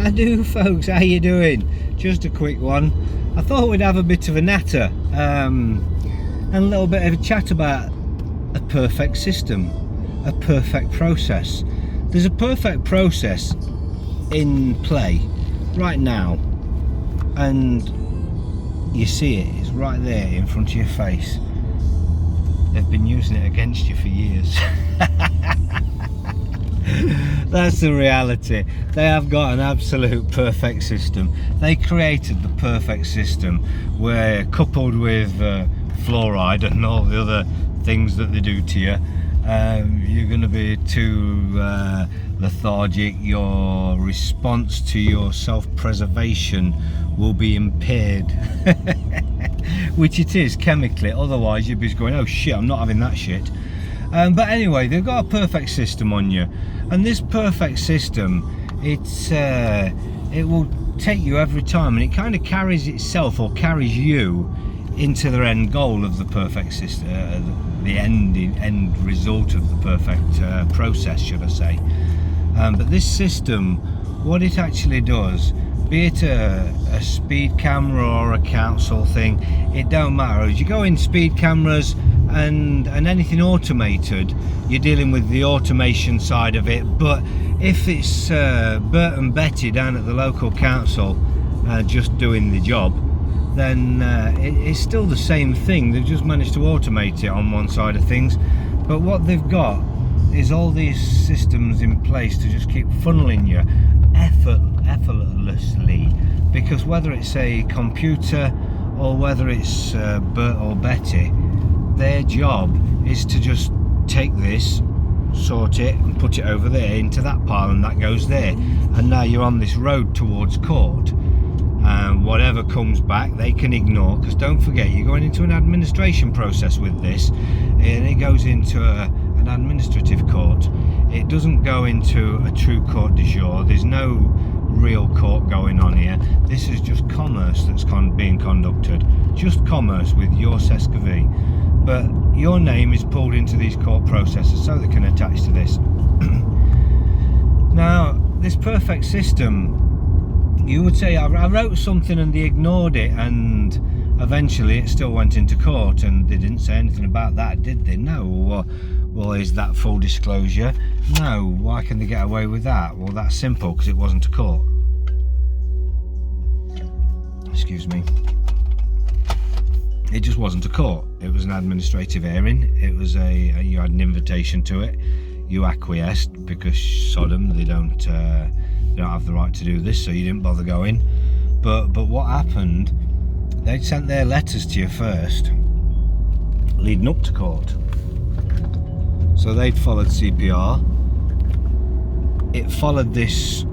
I do, folks. How you doing? Just a quick one. I thought we'd have a bit of a natter and a little bit of a chat about a perfect system, a perfect process. There's a perfect process in play right now, and you see it. It's right there in front of your face. They've been using it against you for years. That's the reality. They have got an absolute perfect system. They created the perfect system where, coupled with fluoride and all the other things that they do to you, you're going to be too lethargic. Your response to your self-preservation will be impaired. Which it is chemically, otherwise you'd be just going, oh shit, I'm not having that shit. But anyway, they've got a perfect system on you, and this perfect system, it will take you every time, and it kind of carries itself, or carries you, into the end goal of the perfect system, the end result of the perfect process, should I say. But this system, what it actually does, be it a speed camera or a council thing, it don't matter. As you go in speed cameras and anything automated, you're dealing with the automation side of it. But if it's Bert and Betty down at the local council just doing the job, then it's still the same thing. They've just managed to automate it on one side of things. But what they've got is all these systems in place to just keep funneling you effortlessly, because whether it's a computer or whether it's Bert or Betty, their job is to just take this, sort it and put it over there into that pile, and that goes there, and now you're on this road towards court, and whatever comes back they can ignore, because don't forget, you're going into an administration process with this, and it goes into an administrative court. It doesn't go into a true court de jour. There's no real court going on here. This is just commerce that's being conducted, just commerce with your Sescovy. But your name is pulled into these court processes so they can attach to this. Now, this perfect system, you would say, I wrote something and they ignored it, and eventually it still went into court, and they didn't say anything about that, did they? No. Well, is that full disclosure? No. Why can they get away with that? Well, that's simple, because it wasn't a court. Excuse me. It just wasn't a court. It was an administrative hearing. It was you had an invitation to it. You acquiesced because Sodom, they don't have the right to do this, so you didn't bother going. But what happened? They'd sent their letters to you first, leading up to court. So they'd followed CPR. It followed this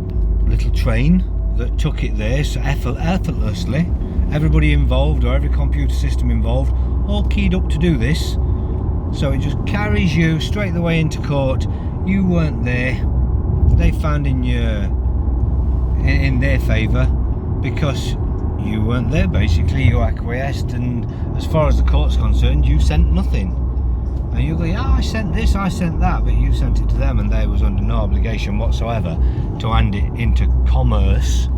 little train that took it there, so effortlessly. Everybody involved, or every computer system involved, all keyed up to do this. So it just carries you straight the way into court. You weren't there. They found in their favour because you weren't there. Basically, you acquiesced, and as far as the court's concerned, you sent nothing. And you go, yeah, I sent this, I sent that, but you sent it to them, and they was under no obligation whatsoever to hand it into commerce,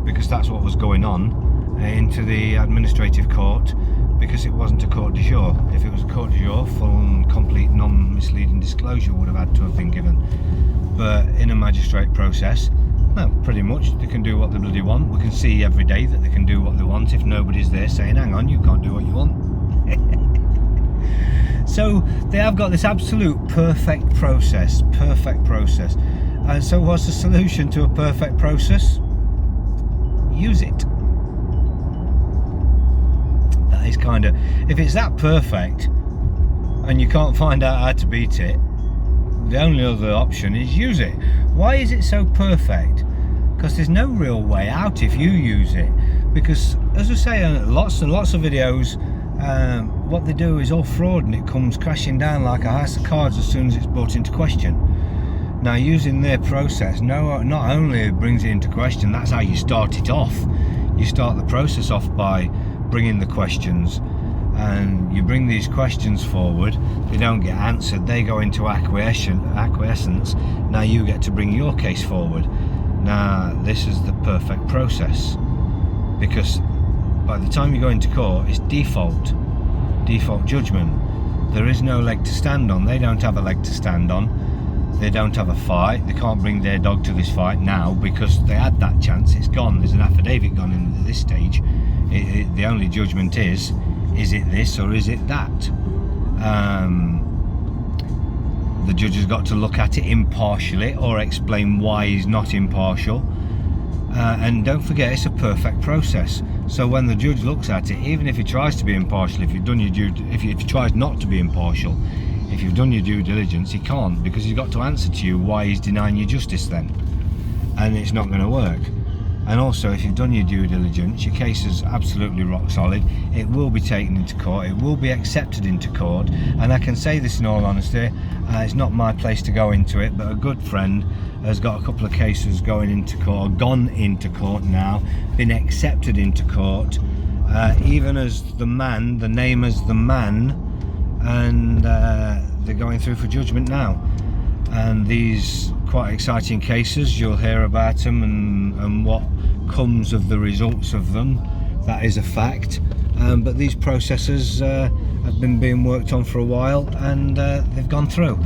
because that's what was going on, into the administrative court, because it wasn't a court de jour. If it was a court de jour, full and complete non-misleading disclosure would have had to have been given. But in a magistrate process, no, pretty much they can do what they bloody want. We can see every day that they can do what they want if nobody's there saying, hang on, you can't do what you want. So they have got this absolute perfect process. And so what's the solution to a perfect process? Use it. That is kind of, if it's that perfect and you can't find out how to beat it, the only other option is use it. Why is it so perfect? Because there's no real way out if you use it. Because, as I say, lots and lots of videos, what they do is all fraud, and it comes crashing down like a house of cards as soon as it's brought into question. Now, using their process, not only brings it into question, that's how you start it off. You start the process off by bringing the questions, and you bring these questions forward, they don't get answered, they go into acquiescence. Now you get to bring your case forward. Now, this is the perfect process, because by the time you go into court, it's default judgment. There is no leg to stand on. They don't have a leg to stand on. They don't have a fight. They can't bring their dog to this fight now because they had that chance. It's gone. There's an affidavit gone in at this stage. The only judgment is it this or is it that? The judge has got to look at it impartially or explain why he's not impartial. And don't forget, it's a perfect process. So when the judge looks at it, even if he tries to be impartial, if he tries not to be impartial, if you've done your due diligence, he can't, because he's got to answer to you why he's denying you justice then, and it's not going to work. And also, if you've done your due diligence, your case is absolutely rock solid. It will be taken into court, it will be accepted into court, and I can say this in all honesty, it's not my place to go into it, but a good friend has got a couple of cases going into court, gone into court now, been accepted into court, even as the man, the name as the man, and they're going through for judgment now. And these quite exciting cases, you'll hear about them and what comes of the results of them. That is a fact. But these processes have been being worked on for a while, and they've gone through.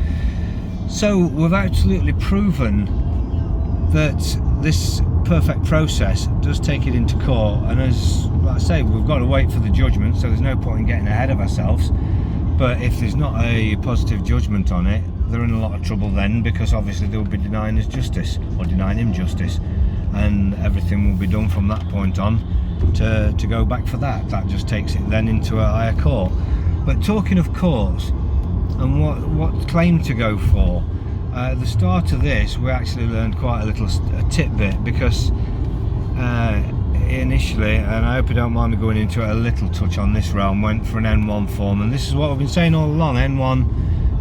So we've absolutely proven that this perfect process does take it into court, and as like I say, we've got to wait for the judgment, so there's no point in getting ahead of ourselves. But if there's not a positive judgment on it, they're in a lot of trouble then, because obviously they'll be denying us justice, or denying him justice, and everything will be done from that point on to go back for that. That just takes it then into a higher court. But talking of courts and what claim to go for, at the start of this we actually learned quite a tidbit, because initially, and I hope you don't mind me going into it, a little touch on this realm, went for an N1 form, and this is what I've been saying all along, N1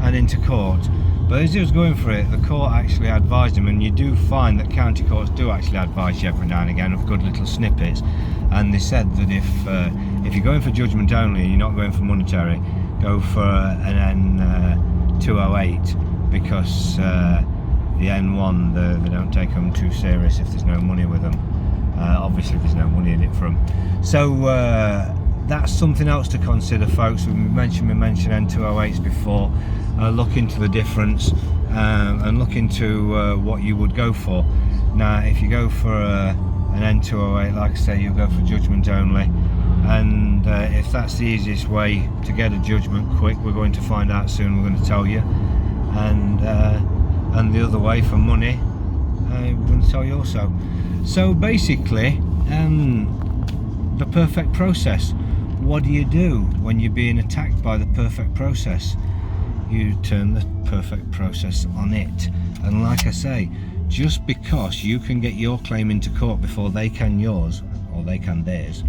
and into court. But as he was going for it, the court actually advised him, and you do find that county courts do actually advise you every now and again of good little snippets, and they said that if you're going for judgment only, you're not going for monetary, go for an N208, because the N1, they don't take them too serious if there's no money with them. Obviously there's no money in it for them. So that's something else to consider, folks. We mentioned N208s before. Look into the difference and look into what you would go for. Now if you go for an N208, like I say, you'll go for judgment only, and if that's the easiest way to get a judgment quick, we're going to find out soon, we're going to tell you, and the other way for money, we're going to tell you also. So basically, the perfect process. What do you do when you're being attacked by the perfect process? You turn the perfect process on it. And like I say, just because you can get your claim into court before they can yours, or they can theirs,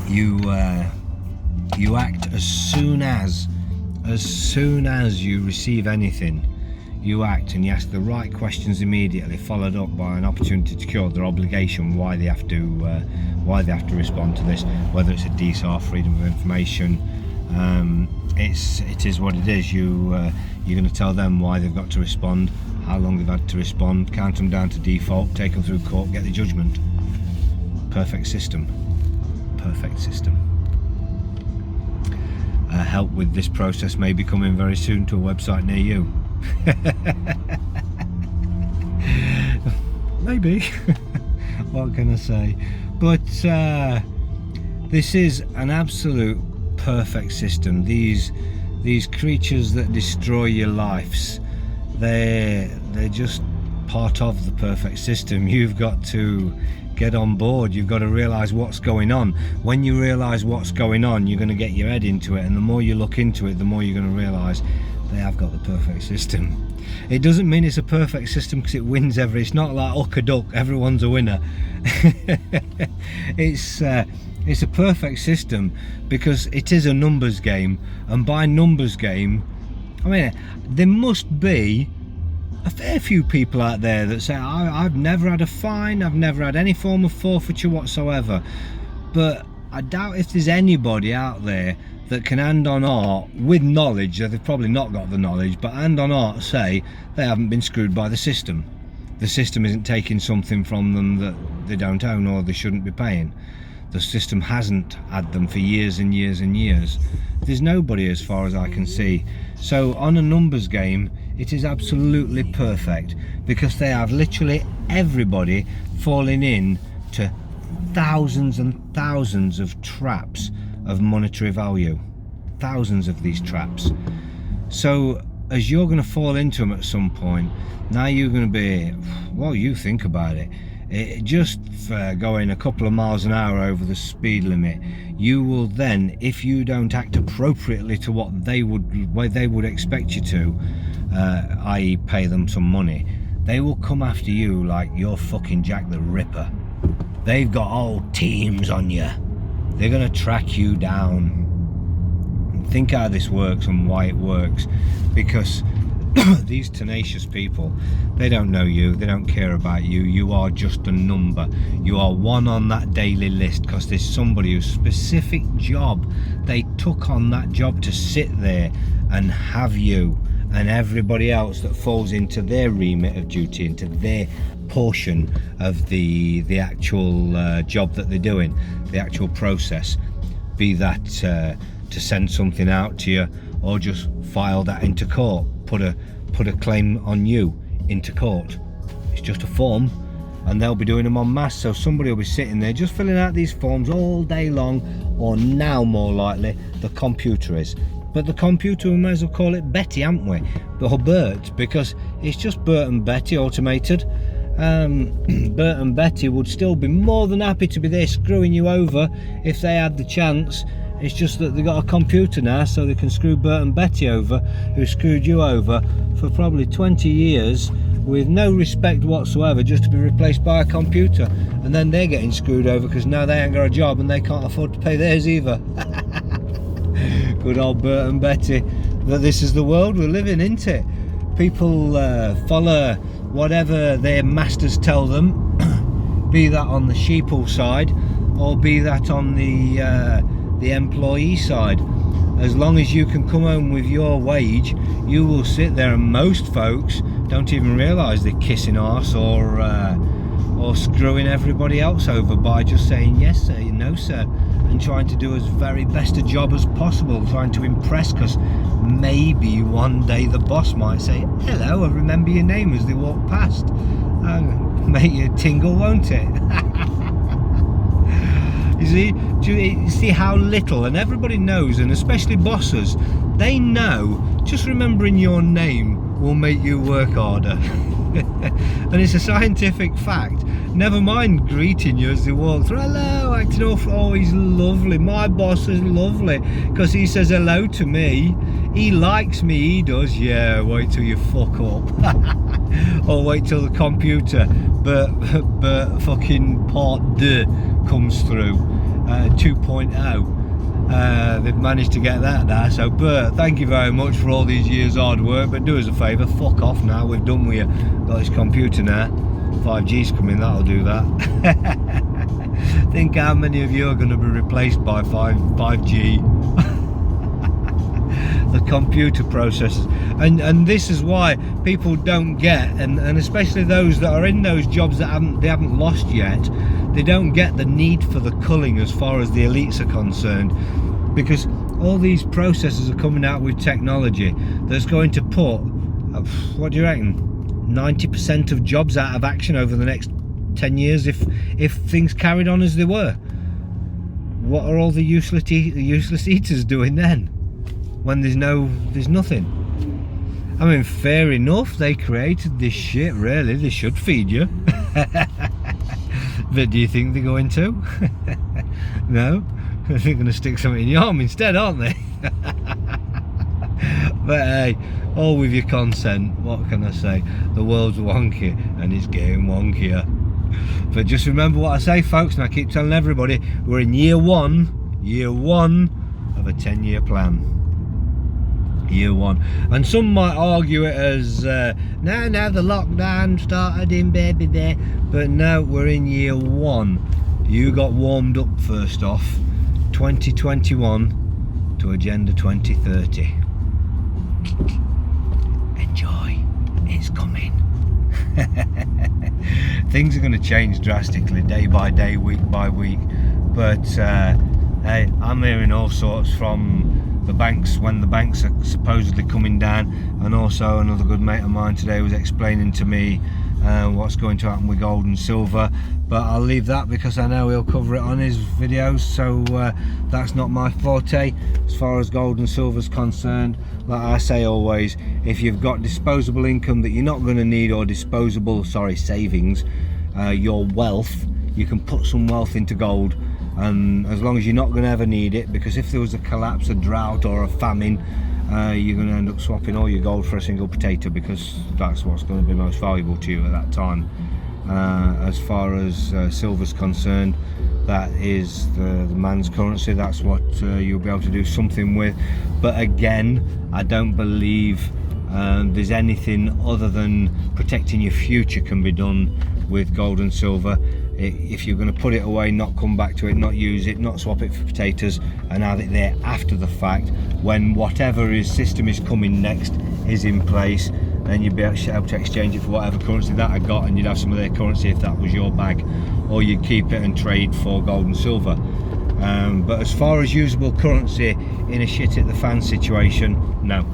you act as soon as you receive anything. You act and you ask the right questions immediately, followed up by an opportunity to cure their obligation, why they have to respond to this, whether it's a DSAR, freedom of information. It is what it is. You're going to tell them why they've got to respond, how long they've had to respond, count them down to default, take them through court, get the judgment. Perfect system. Perfect system. Help with this process may be coming very soon to a website near you. Maybe. What can I say? But this is an absolute perfect system. These creatures that destroy your lives, they're just part of the perfect system. You've got to get on board. You've got to realize what's going on. When you realize what's going on, you're going to get your head into it, and the more you look into it, the more you're going to realize they have got the perfect system. It doesn't mean it's a perfect system because it wins it's not like Uck a Duck, everyone's a winner. It's a perfect system because it is a numbers game, and by numbers game, I mean, there must be a fair few people out there that say, I've never had a fine, I've never had any form of forfeiture whatsoever, but I doubt if there's anybody out there that can hand on heart, with knowledge, they've probably not got the knowledge, but hand on heart say they haven't been screwed by the system. The system isn't taking something from them that they don't own or they shouldn't be paying. The system hasn't had them for years and years and years. There's nobody, as far as I can see. So on a numbers game, it is absolutely perfect, because they have literally everybody falling in to thousands and thousands of traps of monetary value. Thousands of these traps. So as you're going to fall into them at some point, now you're going to be, well, you think about it, just for going a couple of miles an hour over the speed limit, you will then, if you don't act appropriately to what they would expect you to, i.e. pay them some money, they will come after you like you're fucking Jack the Ripper. They've got whole teams on you. They're going to track you down. Think how this works and why it works, because these tenacious people, they don't know you, they don't care about you. You are just a number. You are one on that daily list because there's somebody whose specific job, they took on that job to sit there and have you and everybody else that falls into their remit of duty, into their portion of the actual job that they're doing, the actual process, be that to send something out to you, or just file that into court, put a claim on you into court. It's just a form, and they'll be doing them en masse. So somebody will be sitting there just filling out these forms all day long, or now more likely the computer is. But the computer, we may as well call it Betty, haven't we? Or Bert, because it's just Bert and Betty automated. Bert and Betty would still be more than happy to be there screwing you over if they had the chance. It's just that they've got a computer now, so they can screw Bert and Betty over, who screwed you over for probably 20 years with no respect whatsoever, just to be replaced by a computer. And then they're getting screwed over because now they ain't got a job and they can't afford to pay theirs either. Good old Bert and Betty. But this is the world we're living in, isn't it? People follow whatever their masters tell them, be that on the sheeple side or be that on the employee side. As long as you can come home with your wage, you will sit there, and most folks don't even realise they're kissing arse or screwing everybody else over by just saying yes sir, no sir, and trying to do as very best a job as possible, trying to impress, because maybe one day the boss might say hello, I remember your name, as they walk past. Make you tingle, won't it? You see how little, and everybody knows, and especially bosses, they know just remembering your name will make you work harder. And it's a scientific fact. Never mind greeting you as they walk through. Hello, acting off. Oh, he's lovely. My boss is lovely because he says hello to me. He likes me, he does. Yeah, wait till you fuck up. Or wait till the computer but fucking part 2 comes through, 2.0. They've managed to get that now. So Bert, thank you very much for all these years hard work, but do us a favour, fuck off now, we've done with you. Got this computer now, 5G's coming, that'll do that. Think how many of you are going to be replaced by 5G. The computer processors, and this is why people don't get, and especially those that are in those jobs that they haven't lost yet, they don't get the need for the culling as far as the elites are concerned, because all these processors are coming out with technology that's going to put, what do you reckon, 90% of jobs out of action over the next 10 years if things carried on as they were. What are all the useless eaters doing then, when there's nothing? I mean, fair enough, they created this shit, really, they should feed you. But do you think they're going to? No? They're going to stick something in your arm instead, aren't they? But hey, all with your consent, what can I say? The world's wonky and it's getting wonkier. But just remember what I say, folks, and I keep telling everybody, we're in year one of a 10-year plan. Year 1, and some might argue it as no, the lockdown started in baby there, but no, we're in year 1. You got warmed up first off, 2021 to Agenda 2030. Enjoy, it's coming. things are going to change drastically day by day, week by week. But hey, I'm hearing all sorts from the banks when the banks are supposedly coming down, and also another good mate of mine today was explaining to me what's going to happen with gold and silver, but I'll leave that because I know he'll cover it on his videos, so that's not my forte as far as gold and silver is concerned. Like I say always, if you've got disposable income that you're not going to need, or savings, your wealth, you can put some wealth into gold, and as long as you're not going to ever need it, because if there was a collapse, a drought or a famine, you're going to end up swapping all your gold for a single potato, because that's what's going to be most valuable to you at that time. As far as silver's concerned, that is the man's currency. That's what you'll be able to do something with. But again, I don't believe there's anything other than protecting your future can be done with gold and silver. If you're going to put it away, not come back to it, not use it, not swap it for potatoes and have it there after the fact, when whatever system is coming next is in place, then you'd be able to exchange it for whatever currency that I got, and you'd have some of their currency if that was your bag, or you'd keep it and trade for gold and silver. But as far as usable currency in a shit at the fan situation, no.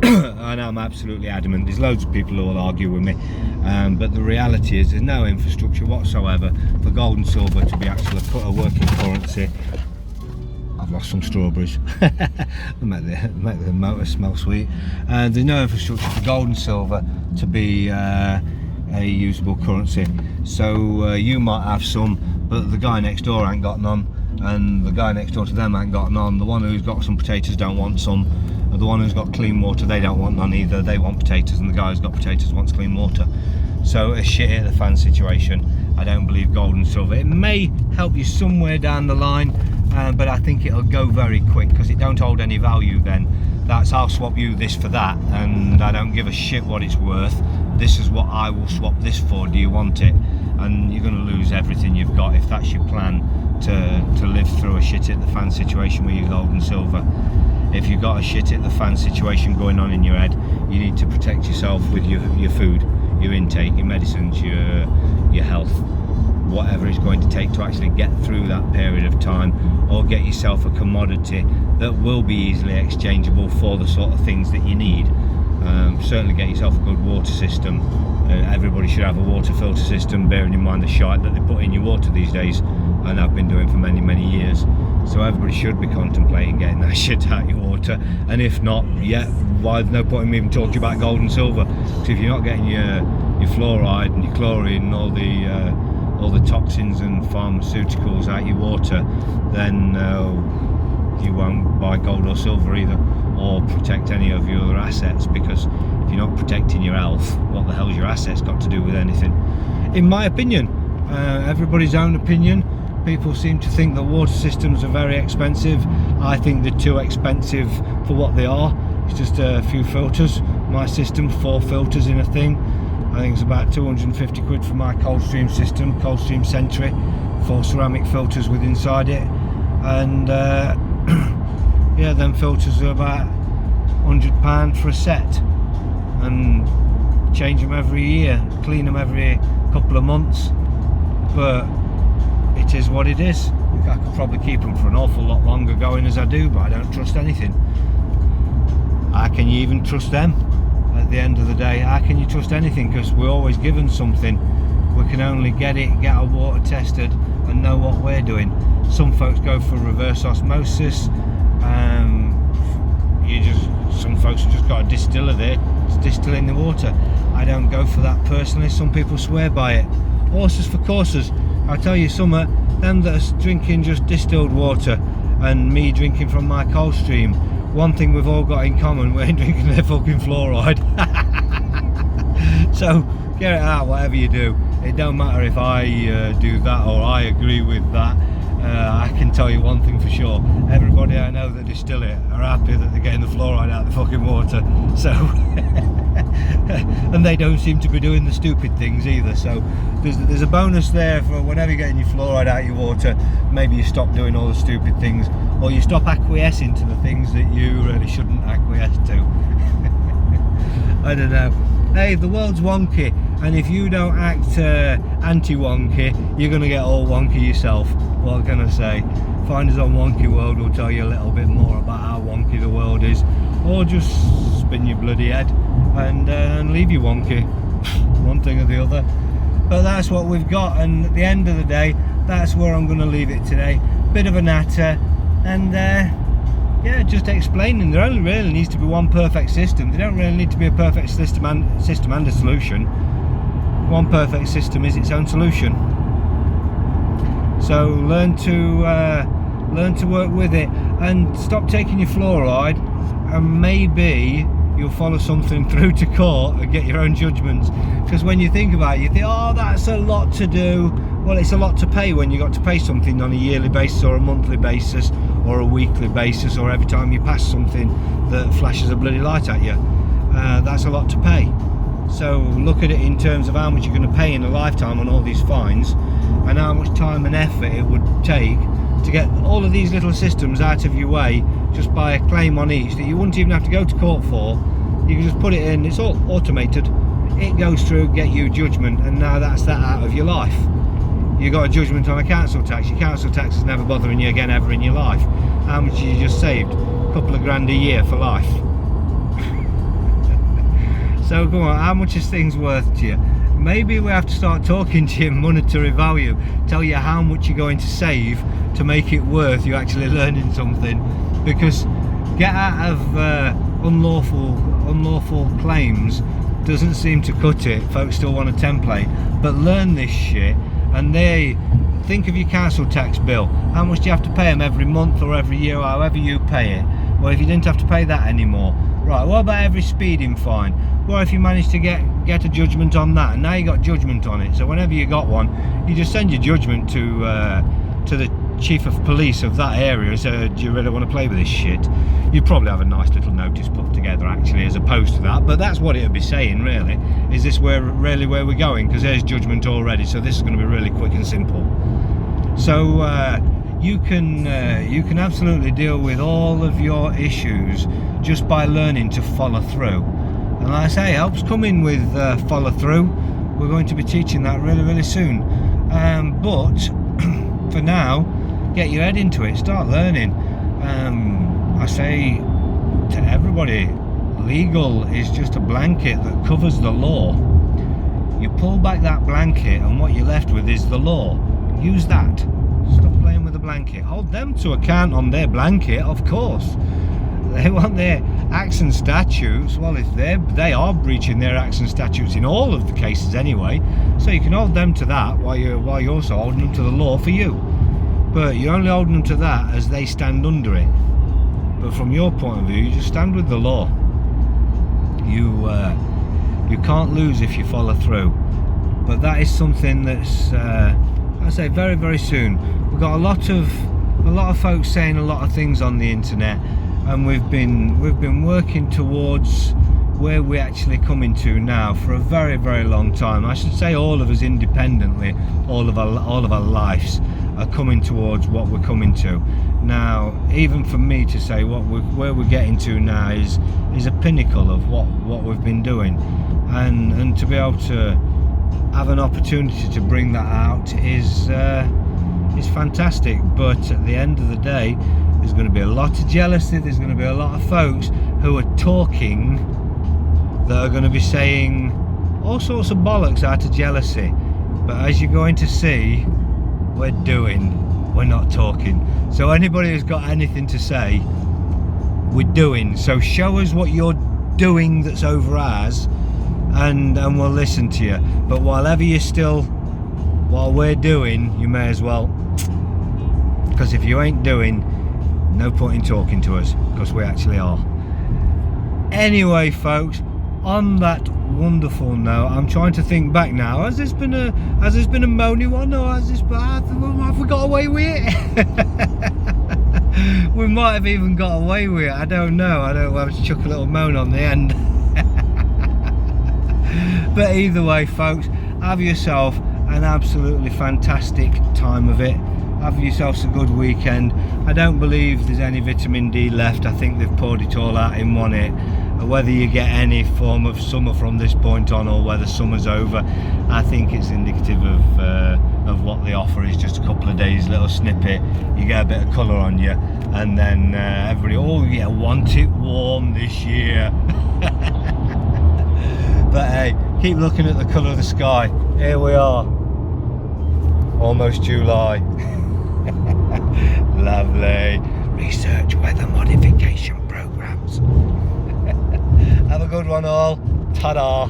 And I'm absolutely adamant. There's loads of people who will argue with me, but the reality is there's no infrastructure whatsoever for gold and silver to be actually put a working currency. I've lost some strawberries. make the motor smell sweet. There's no infrastructure for gold and silver to be a usable currency. So you might have some, but the guy next door ain't got none, and the guy next door to them ain't got none. The one who's got some potatoes don't want some. The one who's got clean water, they don't want none either. They want potatoes, and the guy who's got potatoes wants clean water. So a shit at the fan situation. I don't believe gold and silver. It may help you somewhere down the line, but I think it'll go very quick, because it don't hold any value then. That's, I'll swap you this for that, and I don't give a shit what it's worth. This is what I will swap this for. Do you want it? And you're going to lose everything you've got if that's your plan, to live through a shit at the fan situation with your gold and silver. If you've got a shit at the fan situation going on in your head, you need to protect yourself with your food, your intake, your medicines, your health, whatever it's going to take to actually get through that period of time, or get yourself a commodity that will be easily exchangeable for the sort of things that you need. Certainly get yourself a good water system. Everybody should have a water filter system, bearing in mind the shite that they put in your water these days, and I've been doing for many years. So everybody should be contemplating getting that shit out of your water, and if not, yeah, why there's no point in me even talking about gold and silver, because if you're not getting your fluoride and your chlorine and all the toxins and pharmaceuticals out your water, then you won't buy gold or silver either, or protect any of your other assets, because if you're not protecting your health, what the hell's your assets got to do with anything? In my opinion, everybody's own opinion. People seem to think that water systems are very expensive. I think they're too expensive for what they are. It's just a few filters. My system, 4 filters in a thing. I think it's about 250 quid for my Coldstream system, Coldstream Sentry, 4 ceramic filters with inside it, and yeah, them filters are about £100 for a set, and change them every year, clean them every couple of months, but it is what it is. I could probably keep them for an awful lot longer going as I do, but I don't trust anything. How can you even trust them at the end of the day? How can you trust anything? Because we're always given something. We can only get our water tested and know what we're doing. Some folks go for reverse osmosis. Some folks have just got a distiller there, it's distilling the water. I don't go for that personally. Some people swear by it. Horses for courses. I'll tell you something, them that are drinking just distilled water and me drinking from my Coldstream, one thing we've all got in common, we ain't drinking their fucking fluoride. So get it out, whatever you do. It don't matter if I do that or I agree with that. I can tell you one thing for sure, everybody I know that distill it are happy that they're getting the fluoride out of the fucking water. So and they don't seem to be doing the stupid things either, so there's a bonus there for whenever you're getting your fluoride out of your water. Maybe you stop doing all the stupid things, or you stop acquiescing to the things that you really shouldn't acquiesce to. I don't know. Hey, the world's wonky, and if you don't act anti-wonky, you're going to get all wonky yourself. What can I say? Find us on Wonky World, we'll tell you a little bit more about how wonky the world is, or just spin your bloody head and leave you wonky. One thing or the other. But that's what we've got, and at the end of the day, that's where I'm going to leave it today. Bit of a natter, and yeah, just explaining there only really needs to be one perfect system. There don't really need to be a perfect system and a solution. One perfect system is its own solution. So learn to work with it, and stop taking your fluoride, and maybe you'll follow something through to court and get your own judgments. Because when you think about it, you think, oh, that's a lot to do. Well, it's a lot to pay when you got to pay something on a yearly basis, or a monthly basis, or a weekly basis, or every time you pass something that flashes a bloody light at you. That's a lot to pay. So look at it in terms of how much you're going to pay in a lifetime on all these fines, and how much time and effort it would take to get all of these little systems out of your way just by a claim on each that you wouldn't even have to go to court for. You can just put it in, it's all automated, it goes through, get you judgment, and now that's that out of your life. You got a judgment on a council tax, your council tax is never bothering you again ever in your life. How much you just saved? A couple of grand a year for life. So come on, how much is things worth to you? Maybe we have to start talking to you in monetary value, tell you how much you're going to save to make it worth you actually learning something. Because get out of unlawful claims doesn't seem to cut it. Folks still want a template, but learn this shit. And they think of your council tax bill. How much do you have to pay them every month or every year, or however you pay it? Well, if you didn't have to pay that anymore, right, what about every speeding fine? Well, if you managed to get a judgment on that, and now you got judgment on it, so whenever you got one, you just send your judgment to the chief of police of that area and say, do you really want to play with this shit? You'd probably have a nice little notice put together actually as opposed to that, but that's what it would be saying really. Is this really where we're going? Because there's judgment already, so this is going to be really quick and simple. So you can absolutely deal with all of your issues just by learning to follow through. And like I say, help's coming with follow through. We're going to be teaching that really soon. But for now, get your head into it, start learning. I say to everybody, legal is just a blanket that covers the law. You pull back that blanket and what you're left with is the law. Use that. Stop playing with the blanket. Hold them to account on their blanket, of course. They want their acts and statutes. Well, if they are breaching their acts and statutes in all of the cases anyway, so you can hold them to that while you're also holding them to the law for you. But you're only holding them to that as they stand under it. But from your point of view, you just stand with the law. You can't lose if you follow through. But that is something that's I say very soon. We've got a lot of folks saying a lot of things on the internet, and we've been working towards where we're actually coming to now for a very long time. I should say all of us independently, all of our lives are coming towards what we're coming to now. Even for me to say where we're getting to now is a pinnacle of what we've been doing, and to be able to have an opportunity to bring that out is fantastic. But at the end of the day, there's going to be a lot of jealousy, there's going to be a lot of folks who are talking that are going to be saying all sorts of bollocks out of jealousy. But as you're going to see, we're doing, we're not talking. So anybody who's got anything to say, we're doing. So show us what you're doing that's over ours, and we'll listen to you. But while we're doing, you may as well, because if you ain't doing, no point in talking to us, because we actually are. Anyway folks, on that wonderful note, I'm trying to think back now. Has this been a moany one, or have we got away with it? We might have even got away with it. I don't know. We'll have to chuck a little moan on the end. But either way folks, have yourself an absolutely fantastic time of it. Have yourselves a good weekend. I don't believe there's any vitamin D left. I think they've poured it all out in one hit. whether you get any form of summer from this point on or whether summer's over, I think it's indicative of what the offer is. Just a couple of days, little snippet, you get a bit of colour on you, and then everybody, oh yeah, want it warm this year. But hey, keep looking at the colour of the sky. Here we are, almost July. Lovely. Research weather modification programs. Have a good one all. Ta-da.